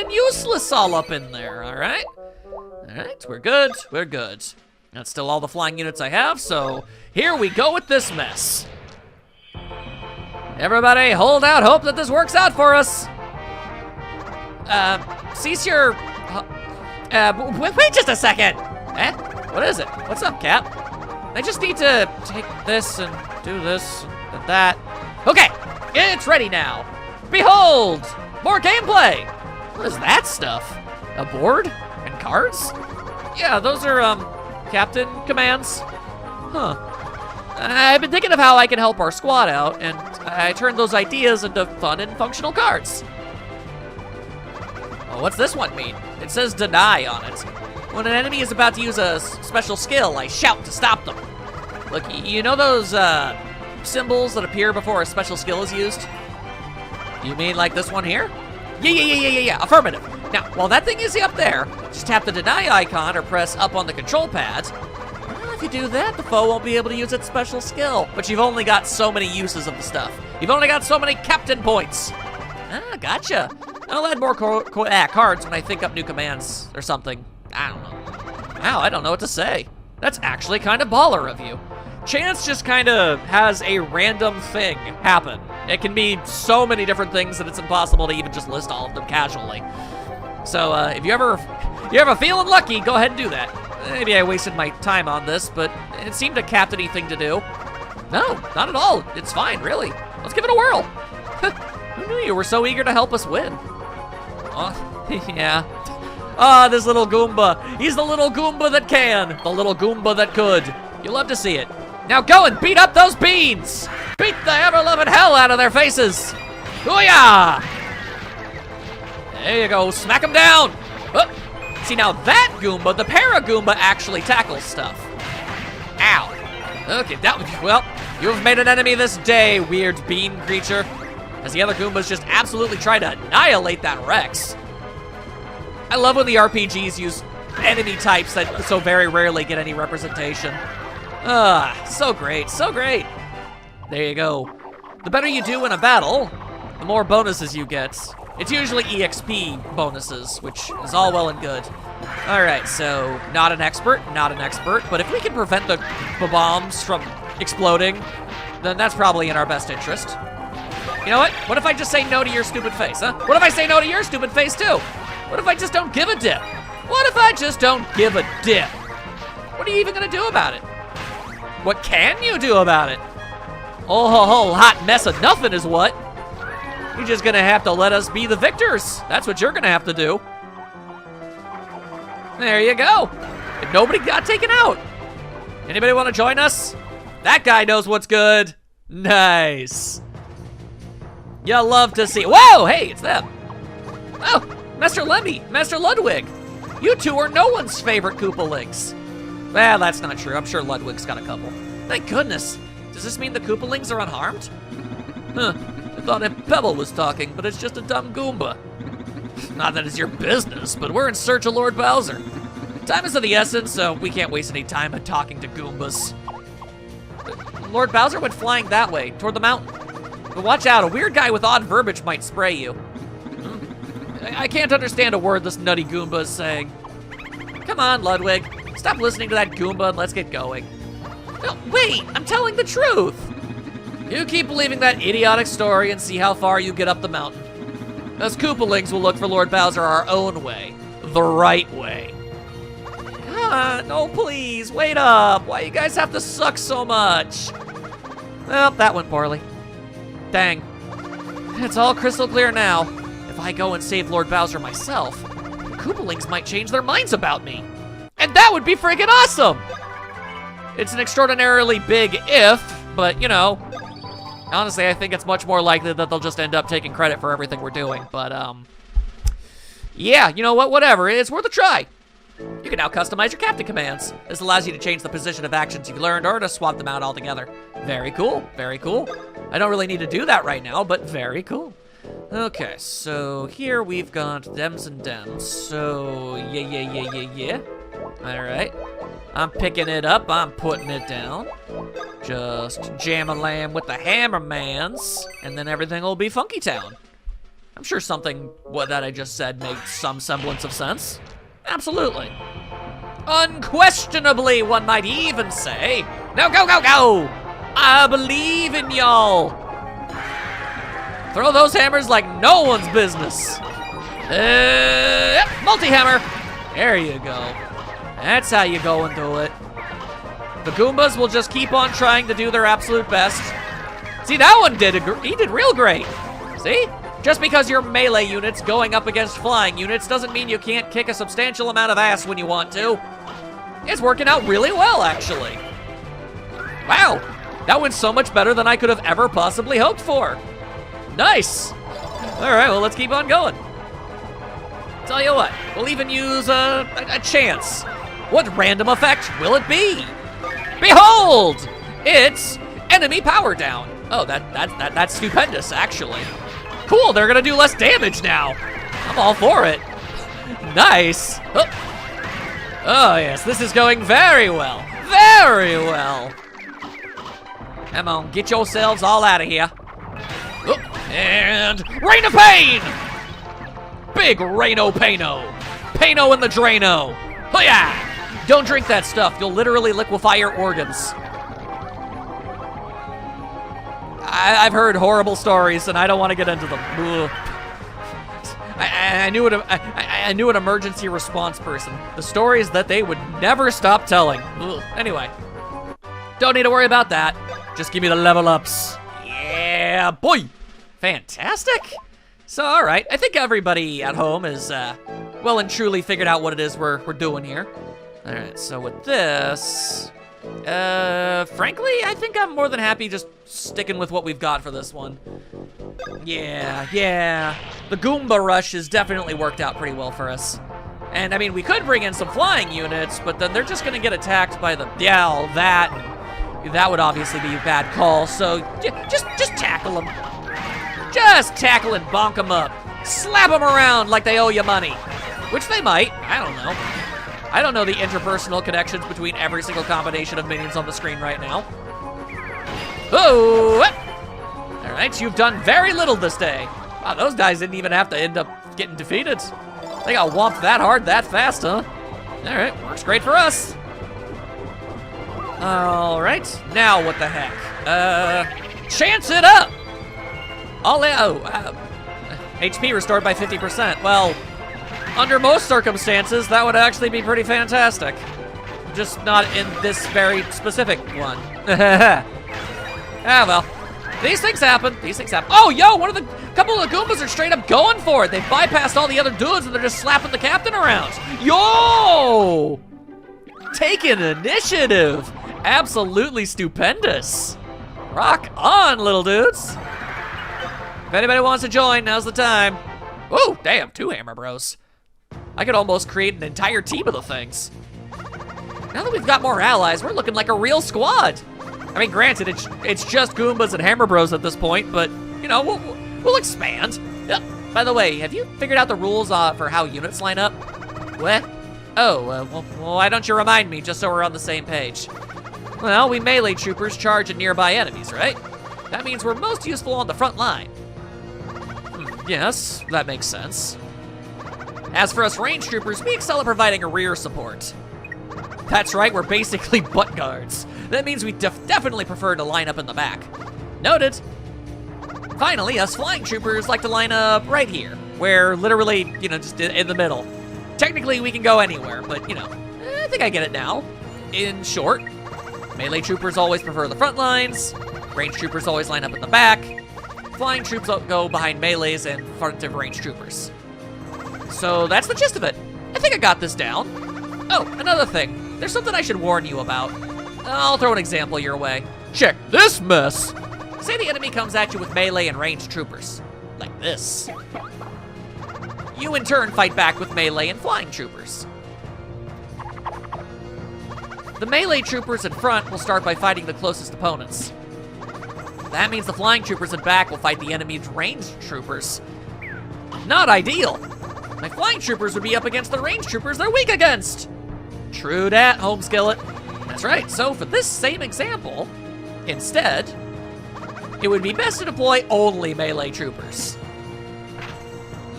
useless all up in there, all right? All right, we're good, we're good. That's still all the flying units I have, so here we go with this mess. Everybody, hold out hope that this works out for us. Cease your... wait just a second. Eh? What is it? What's up, Cap? I just need to take this and do this and that. Okay, it's ready now. Behold, more gameplay. What is that stuff? A board and cards? Yeah, those are, captain commands. Huh. I've been thinking of how I can help our squad out, and I turned those ideas into fun and functional cards. Oh, what's this one mean? It says deny on it. When an enemy is about to use a special skill, I shout to stop them. Look, you know those symbols that appear before a special skill is used? You mean like this one here? Yeah, affirmative. Now, while that thing is up there, just tap the deny icon or press up on the control pad. If you do that, the foe won't be able to use its special skill. But you've only got so many uses of the stuff. You've only got so many captain points. Ah, gotcha. I'll add more cards when I think up new commands or something. I don't know. Wow, I don't know what to say. That's actually kind of baller of you. chance just kind of has a random thing happen. It can be so many different things that it's impossible to even just list all of them casually. So if you're ever feeling lucky, go ahead and do that. Maybe I wasted my time on this, but it seemed a captain-y thing to do. No, not at all. It's fine, really. Let's give it a whirl. Who knew you were so eager to help us win? Oh, yeah. Ah, this little Goomba. He's the little Goomba that can. The little Goomba that could. You'll love to see it. Now go and beat up those beans. Beat the ever-loving hell out of their faces. Booyah! There you go. Smack them down. Oh. See, now that Goomba, the Para-Goomba, actually tackles stuff. Ow. Okay, well, you've made an enemy this day, weird bean creature. As the other Goombas just absolutely try to annihilate that Rex. I love when the RPGs use enemy types that so very rarely get any representation. So great, so great. There you go. The better you do in a battle, the more bonuses you get. It's usually EXP bonuses, which is all well and good. All right, so not an expert, but if we can prevent the bombs from exploding, then that's probably in our best interest. You know what? What if I just say no to your stupid face, huh? What if I say no to your stupid face, too? What if I just don't give a dip? What if I just don't give a dip? What are you even gonna do about it? What can you do about it? Oh, ho, ho, hot mess of nothing is what? You're just gonna have to let us be the victors. That's what you're gonna have to do. There you go. And nobody got taken out. Anybody wanna join us? That guy knows what's good. Nice. You'll love to see. Whoa, hey, it's them. Oh, Master Lemmy, Master Ludwig. You two are no one's favorite Koopalings. Well, that's not true. I'm sure Ludwig's got a couple. Thank goodness. Does this mean the Koopalings are unharmed? Huh, I thought Pebble was talking, but it's just a dumb Goomba. Not that it's your business, but we're in search of Lord Bowser. Time is of the essence, so we can't waste any time on talking to Goombas. Lord Bowser went flying that way, toward the mountain. But watch out, a weird guy with odd verbiage might spray you. I can't understand a word this nutty Goomba is saying. Come on, Ludwig. Stop listening to that Goomba and let's get going. No, wait, I'm telling the truth. You keep believing that idiotic story and see how far you get up the mountain. Us Koopalings will look for Lord Bowser our own way. The right way. Come on, no please, wait up. Why you guys have to suck so much? Well, that went poorly. Dang. It's all crystal clear now. If I go and save Lord Bowser myself, the Koopalings might change their minds about me. And that would be friggin' awesome! It's an extraordinarily big if, but you know, honestly, I think it's much more likely that they'll just end up taking credit for everything we're doing. But, yeah, you know what, whatever, it's worth a try. You can now customize your captain commands. This allows you to change the position of actions you've learned or to swap them out altogether. Very cool, very cool. I don't really need to do that right now, but very cool. Okay, so here we've got dems and dems. So, yeah. All right. I'm picking it up, I'm putting it down. Just jam-a-lamb with the hammermans, and then everything will be Funky Town. I'm sure something that I just said makes some semblance of sense. Absolutely. Unquestionably, one might even say. Now go, go, go! I believe in y'all. Throw those hammers like no one's business. Multi-hammer. There you go. That's how you go and do it. The Goombas will just keep on trying to do their absolute best. See, that one he did real great. See? Just because your melee unit's going up against flying units doesn't mean you can't kick a substantial amount of ass when you want to. It's working out really well, actually. Wow, that went so much better than I could have ever possibly hoped for. Nice. All right, well, let's keep on going. Tell you what, we'll even use a chance. What random effect will it be? Behold! It's enemy power down. Oh, that's stupendous, actually. Cool, they're gonna do less damage now. I'm all for it. Nice. Oh yes, this is going very well. Very well. Come on, get yourselves all out of here. And Rain of Pain! Big Raino Paino. Paino in the Drano. Oh yeah! Don't drink that stuff, you'll literally liquefy your organs. I've heard horrible stories, and I don't want to get into them. Ugh. I knew an emergency response person. The stories that they would never stop telling. Ugh. Anyway, don't need to worry about that. Just give me the level ups. Yeah, boy. Fantastic. So, all right. I think everybody at home is well and truly figured out what it is we're doing here. All right. So with this, frankly, I think I'm more than happy just sticking with what we've got for this one. Yeah. The Goomba rush has definitely worked out pretty well for us. And I mean, we could bring in some flying units, but then they're just gonna get attacked by the, that would obviously be a bad call. So just tackle them. Just tackle and bonk them up. Slap them around like they owe you money. Which they might, I don't know. I don't know the interpersonal connections between every single combination of minions on the screen right now. Oh! All right, you've done very little this day. Wow, those guys didn't even have to end up getting defeated. They got whomped that hard that fast, huh? All right, works great for us. All right, now what the heck? Chance it up! HP restored by 50%. Well, under most circumstances, that would actually be pretty fantastic. Just not in this very specific one. Well. These things happen. Oh, yo, couple of the Goombas are straight up going for it. They bypassed all the other dudes and they're just slapping the captain around. Yo! Taking initiative. Absolutely stupendous. Rock on, little dudes. If anybody wants to join, now's the time. Oh, damn, 2 hammer bros. I could almost create an entire team of the things. Now that we've got more allies, we're looking like a real squad. I mean, granted, it's just Goombas and Hammer Bros at this point, but, you know, we'll expand. Yeah. By the way, have you figured out the rules for how units line up? What? Oh, well, why don't you remind me, just so we're on the same page? Well, we melee troopers charge at nearby enemies, right? That means we're most useful on the front line. Yes, that makes sense. As for us range troopers, we excel at providing a rear support. That's right, we're basically butt guards. That means we definitely prefer to line up in the back. Noted. Finally, us flying troopers like to line up right here, where literally, you know, just in the middle. Technically, we can go anywhere, but, you know, I think I get it now. In short, melee troopers always prefer the front lines, range troopers always line up in the back, flying troops go behind melees and front of range troopers. So that's the gist of it. I think I got this down. Oh, another thing. There's something I should warn you about. I'll throw an example your way. Check this mess. Say the enemy comes at you with melee and ranged troopers. Like this. You in turn fight back with melee and flying troopers. The melee troopers in front will start by fighting the closest opponents. That means the flying troopers in back will fight the enemy's ranged troopers. Not ideal. My flying troopers would be up against the ranged troopers they're weak against. True dat, home skillet. That's right, so for this same example, instead, it would be best to deploy only melee troopers.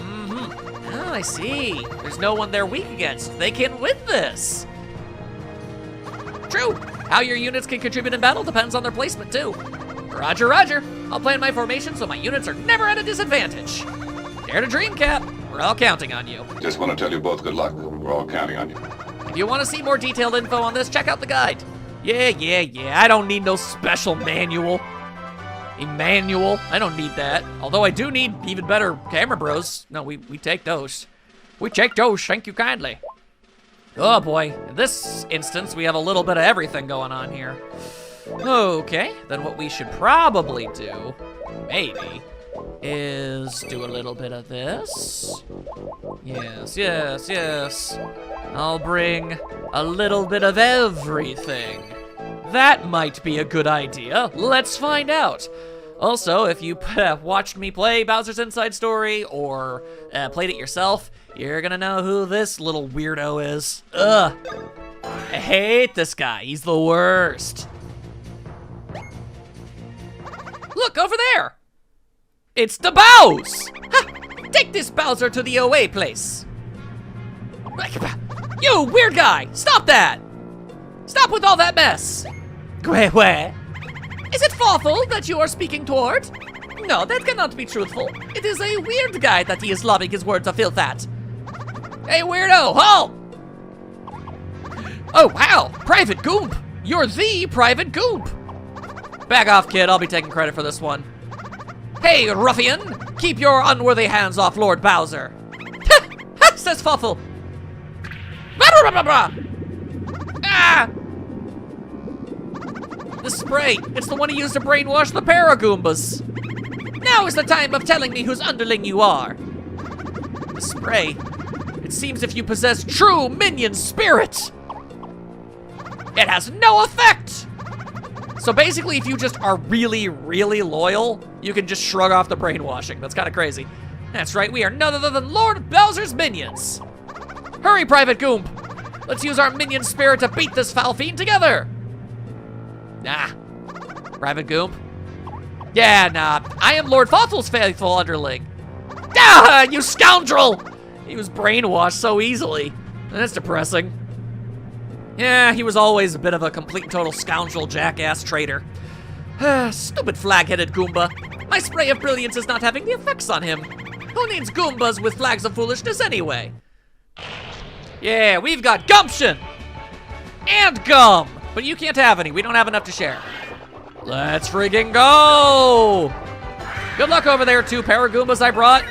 Oh, I see. There's no one they're weak against. They can win this. True. How your units can contribute in battle depends on their placement, too. Roger, roger. I'll plan my formation so my units are never at a disadvantage. Dare to dream, Cap. We're all counting on you. Just want to tell you both good luck. We're all counting on you. If you want to see more detailed info on this, check out the guide. Yeah. I don't need no special manual. I don't need that. Although I do need even better camera bros. No, we take those. We take those, thank you kindly. Oh boy, in this instance, we have a little bit of everything going on here. Okay, then what we should probably do, maybe, is do a little bit of this. Yes. I'll bring a little bit of everything. That might be a good idea. Let's find out. Also, if you watched me play Bowser's Inside Story or played it yourself, you're gonna know who this little weirdo is. Ugh. I hate this guy. He's the worst. Look, over there. It's the Bows. Ha! Take this Bowser to the OA place. You weird guy, stop that. Stop with all that mess. Where? Is it Fawful that you are speaking toward? No, that cannot be truthful. It is a weird guy that he is lobbing his words of filth at. Hey, weirdo, halt! Oh, wow, Private Goomba. You're the Private Goomba. Back off, kid. I'll be taking credit for this one. Hey, ruffian! Keep your unworthy hands off Lord Bowser. Ha! Ha! Says Fawful. Ah! The spray. It's the one he used to brainwash the Paragoombas. Now is the time of telling me whose underling you are. The spray. It seems if you possess true minion spirit. It has no effect! So basically, if you just are really, really loyal, you can just shrug off the brainwashing. That's kind of crazy. That's right, we are none other than Lord Bowser's minions. Hurry, Private Goomba. Let's use our minion spirit to beat this foul fiend together. Nah. Private Goomba? Yeah, nah. I am Lord Fawful's faithful underling. Ah, you scoundrel! He was brainwashed so easily. That's depressing. Yeah, he was always a bit of a complete and total scoundrel, jackass, traitor. Stupid flag-headed Goomba. My spray of brilliance is not having the effects on him. Who needs Goombas with flags of foolishness anyway? Yeah, we've got gumption! And gum! But you can't have any, we don't have enough to share. Let's freaking go! Good luck over there, two Paragoombas I brought.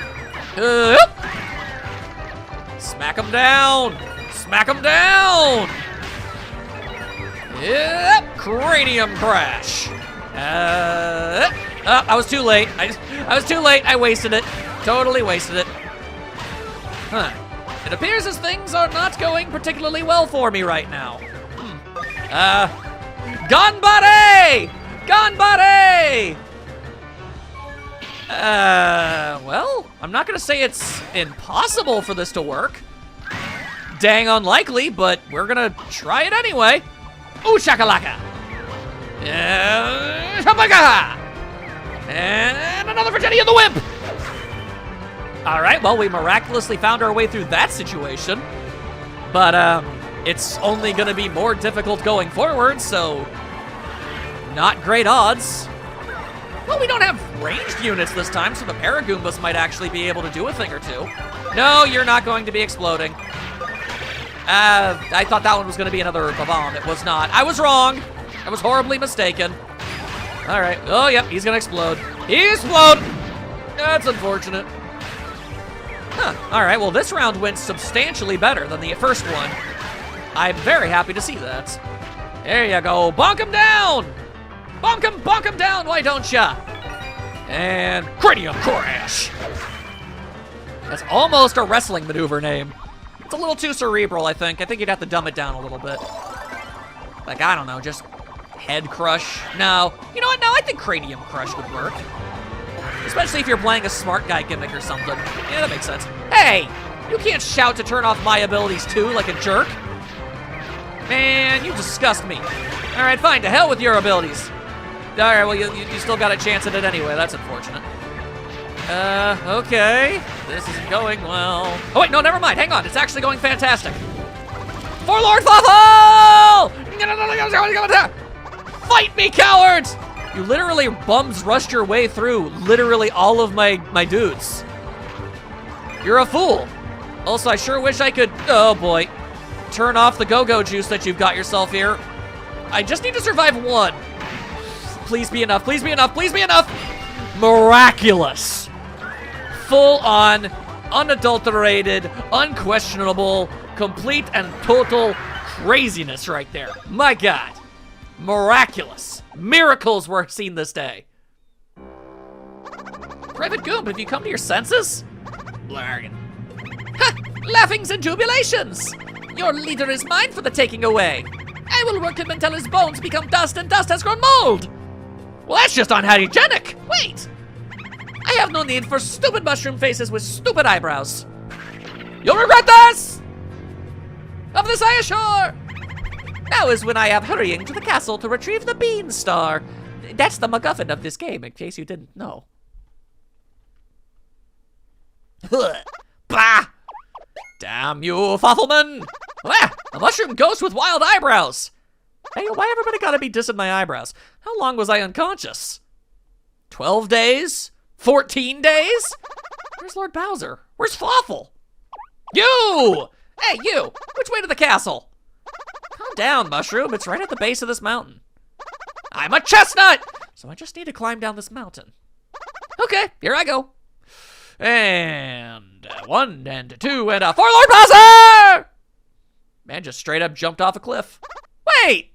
Smack them down! Smack them down! Yep, cranium crash. Oh, I was too late. I was too late. I wasted it. Totally wasted it. Huh. It appears as things are not going particularly well for me right now. Ganbare! Ganbare! Well, I'm not gonna say it's impossible for this to work. Dang unlikely, but we're gonna try it anyway. Ooh, shakalaka! Shabaka! And another Virginia the Whip! All right, well, we miraculously found our way through that situation. But, it's only gonna be more difficult going forward, so not great odds. Well, we don't have ranged units this time, so the Paragoombas might actually be able to do a thing or two. No, you're not going to be exploding. I thought that one was gonna be another bomb. It was not. I was wrong. I was horribly mistaken. All right. Oh, yep, he's gonna explode. He explode! That's unfortunate. Huh, all right, well, this round went substantially better than the first one. I'm very happy to see that. There you go, bonk him down! Bonk him down, why don't ya? And cranium crash. That's almost a wrestling maneuver name. It's a little too cerebral, I think. I think you'd have to dumb it down a little bit. Like, I don't know, just head crush. No, you know what, no, I think cranium crush would work. Especially if you're playing a smart guy gimmick or something. Yeah, that makes sense. Hey, you can't shout to turn off my abilities too, like a jerk. Man, you disgust me. All right, fine, to hell with your abilities. All right, well, you still got a chance at it anyway. That's unfortunate. Okay. This isn't going well. Oh, wait, no, never mind. Hang on. It's actually going fantastic. For Lord Fawful! Fight me, cowards! You literally bums rushed your way through literally all of my dudes. You're a fool. Also, I sure wish I could, oh boy, turn off the go-go juice that you've got yourself here. I just need to survive one. Please be enough, please be enough, please be enough. Miraculous. Full on, unadulterated, unquestionable, complete and total craziness right there. My God. Miraculous. Miracles were seen this day. Private Goomba, have you come to your senses? Blargin. Ha! Laughings and jubilations! Your leader is mine for the taking away. I will work him until his bones become dust and dust has grown mold. Well, that's just unhygienic. Wait. I have no need for stupid mushroom faces with stupid eyebrows. You'll regret this! Of this I assure! Now is when I am hurrying to the castle to retrieve the Bean Star. That's the MacGuffin of this game, in case you didn't know. Bah! Damn you, Fawfulman! Ah, a mushroom ghost with wild eyebrows! Hey, why everybody gotta be dissing my eyebrows? How long was I unconscious? 12 days? 14 days? Where's Lord Bowser? Where's Fawful? You! Hey, you! Which way to the castle? Calm down, Mushroom. It's right at the base of this mountain. I'm a chestnut! So I just need to climb down this mountain. Okay, here I go. And 1 and 2 and 4, Lord Bowser! Man just straight up jumped off a cliff. Wait!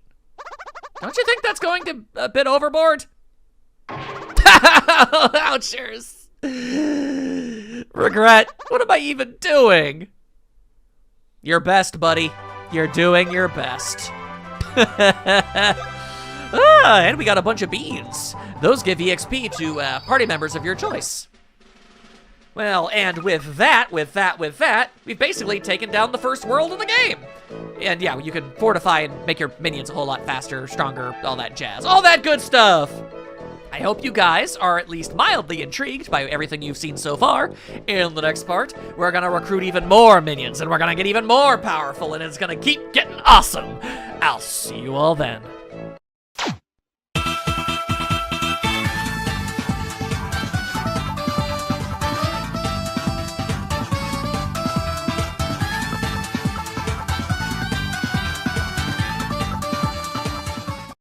Don't you think that's going to a bit overboard? Ouchers. Regret. What am I even doing? Your best, buddy. You're doing your best. And we got a bunch of beans. Those give EXP to party members of your choice. Well, and with that, we've basically taken down the first world of the game. And yeah, you can fortify and make your minions a whole lot faster, stronger, all that jazz. All that good stuff! I hope you guys are at least mildly intrigued by everything you've seen so far. In the next part, we're gonna recruit even more minions, and we're gonna get even more powerful, and it's gonna keep getting awesome. I'll see you all then.